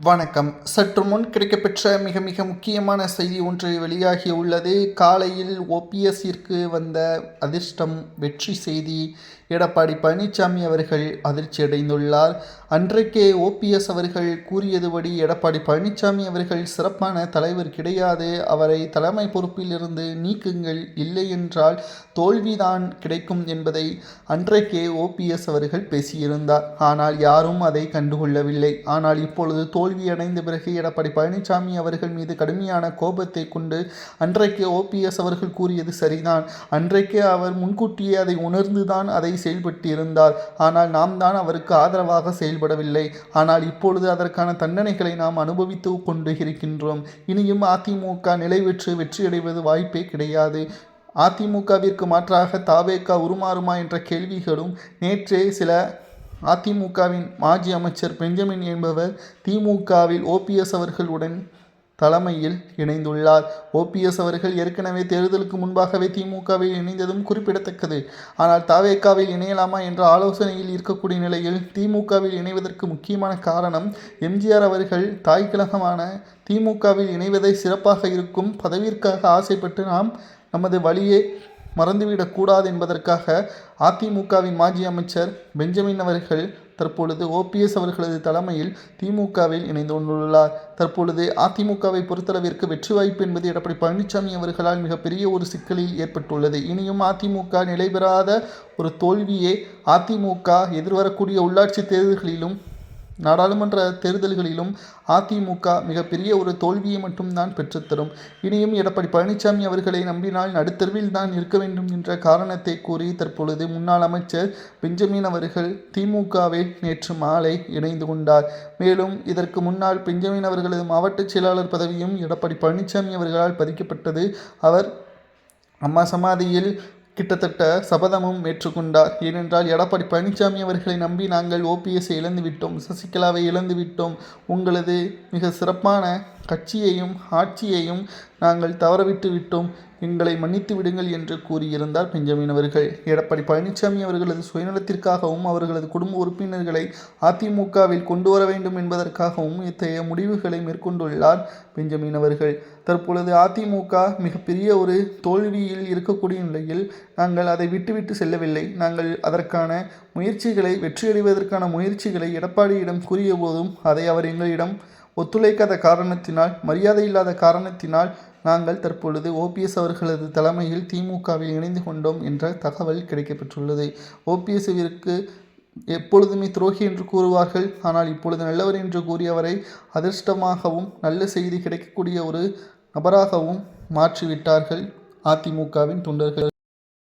வணக்கம். சற்று முன் கிடைக்கப்பெற்ற மிக மிக முக்கியமான செய்தி ஒன்று வெளியாகியுள்ளது. காலையில் ஓபிஎஸ்ஸிற்கு வந்த அதிர்ஷ்டம் வெற்றி செய்தி. எடப்பாடி பழனிசாமி அவர்கள் அதிர்ச்சியடைந்துள்ளார். அன்றைக்கே ஓபிஎஸ் அவர்கள் கூறியதுபடி எடப்பாடி பழனிசாமி அவர்கள் சிறப்பான தலைவர் கிடையாது, அவரை தலைமை பொறுப்பில் இருந்து நீக்குங்கள், இல்லை என்றால் தோல்விதான் கிடைக்கும் என்பதை அன்றைக்கே ஓபிஎஸ் அவர்கள் பேசியிருந்தார். ஆனால் யாரும் அதை கண்டுகொள்ளவில்லை. ஆனால் இப்பொழுது தோல்வியடைந்த பிறகு எடப்பாடி பழனிசாமி அவர்கள் மீது கடுமையான கோபத்தை கொண்டு அன்றைக்கு ஓபிஎஸ் அவர்கள் கூறியது சரிதான், அன்றைக்கே அவர் முன்கூட்டியே அதை உணர்ந்துதான் அதை செயல்பட்டிருந்தார். ஆனால் நாம் தான் அவருக்கு ஆதரவாக செயல்படவில்லை. ஆனால் இப்பொழுது அதற்கான தண்டனைகளை நாம் அனுபவித்து கொண்டு இருக்கின்றோம். இனியும் அதிமுக நிலைபெற்று வெற்றியடைவது வாய்ப்பே கிடையாது. அதிமுகவிற்கு மாற்றாக தாவேகா உருமாறுமா என்ற கேள்விகளும் நேற்றே சில அதிமுகவின் மாஜி அமைச்சர் பெஞ்சமின் என்பவர் திமுகவில் ஓபிஎஸ் அவர்களுடன் தலைமையில் இணைந்துள்ளார். ஓபிஎஸ் அவர்கள் ஏற்கனவே தேர்தலுக்கு முன்பாகவே திமுகவில் இணைந்ததும் குறிப்பிடத்தக்கது. ஆனால் தாவேகாவில் இணையலாமா என்ற ஆலோசனையில் இருக்கக்கூடிய நிலையில் திமுகவில் இணைவதற்கு முக்கியமான காரணம் எம்ஜிஆர் அவர்கள் தாய் கழகமான திமுகவில் இணைவதை சிறப்பாக இருக்கும் பதவிற்காக ஆசைப்பட்டு நாம் நமது வழியை மறந்துவிடக்கூடாது என்பதற்காக அதிமுகவின் மாஜி அமைச்சர் பெஞ்சமின் அவர்கள் தற்பொழுது ஓபிஎஸ் அவர்களது தலைமையில் திமுகவில் இணைந்து கொண்டுள்ளார். தற்பொழுது அதிமுகவை பொறுத்தளவிற்கு வெற்றி வாய்ப்பு என்பது எடப்பாடி பழனிசாமி அவர்களால் மிகப்பெரிய ஒரு சிக்கலில் ஏற்பட்டுள்ளது. இனியும் அதிமுக நிலைபெறாத ஒரு தோல்வியே அதிமுக எதிர்வரக்கூடிய உள்ளாட்சி தேர்தல்களிலும் நாடாளுமன்ற தேர்தல்களிலும் அதிமுக மிகப்பெரிய ஒரு தோல்வியை மட்டும்தான் பெற்றுத்தரும். இனியும் எடப்பாடி பழனிசாமி அவர்களை நம்பினால் நடுத்தருவில் தான் இருக்க வேண்டும் என்ற காரணத்தை கூறி தற்பொழுது முன்னாள் அமைச்சர் பெஞ்சமின் அவர்கள் திமுகவில் நேற்று மாலை இணைந்து கொண்டார். மேலும் இதற்கு முன்னால் பெஞ்சமின் அவர்களது மாவட்ட செயலாளர் பதவியும் எடப்பாடி பழனிசாமி அவர்களால் பறிக்கப்பட்டது. அவர் அம்மா சமாதியில் கிட்டத்தட்ட சபதமும் ஏற்றுக்கொண்டார். ஏனென்றால் எடப்பாடி பழனிசாமி அவர்களை நம்பி நாங்கள் ஓபிஎஸ்ஸை இழந்துவிட்டோம், சசிகலாவை இழந்துவிட்டோம், உங்களது மிக சிறப்பான கட்சியையும் ஆட்சியையும் நாங்கள் தவறவிட்டு விட்டோம், எங்களை மன்னித்து விடுங்கள் என்று கூறியிருந்தார் பெஞ்சமின் அவர்கள். எடப்பாடி பழனிசாமி அவர்களது சுயநலத்திற்காகவும் அவர்களது குடும்ப உறுப்பினர்களை அதிமுகவில் கொண்டு வர வேண்டும் என்பதற்காகவும் இத்தகைய முடிவுகளை மேற்கொண்டுள்ளார் பெஞ்சமின் அவர்கள். தற்பொழுது அதிமுக மிகப்பெரிய ஒரு தோல்வியில் இருக்கக்கூடிய நிலையில் நாங்கள் அதை விட்டுவிட்டு செல்லவில்லை. நாங்கள் அதற்கான முயற்சிகளை வெற்றியடைவதற்கான முயற்சிகளை எடப்பாடியிடம் கூறிய போதும் அதை அவர் எங்களிடம் ஒத்துழைக்காத காரணத்தினால், மரியாதை இல்லாத காரணத்தினால் நாங்கள் தற்பொழுது ஓபிஎஸ் அவர்களது தலைமையில் திமுகவில் இணைந்து கொண்டோம் என்ற தகவல் கிடைக்கப்பெற்றுள்ளது. ஓபிஎஸ்விற்கு எப்பொழுதுமே துரோகி என்று கூறுவார்கள். ஆனால் இப்பொழுது நல்லவர் என்று கூறியவரை அதிர்ஷ்டமாகவும் நல்ல செய்தி கிடைக்கக்கூடிய ஒரு நபராகவும் மாற்றிவிட்டார்கள் அதிமுகவின் தொண்டர்கள்.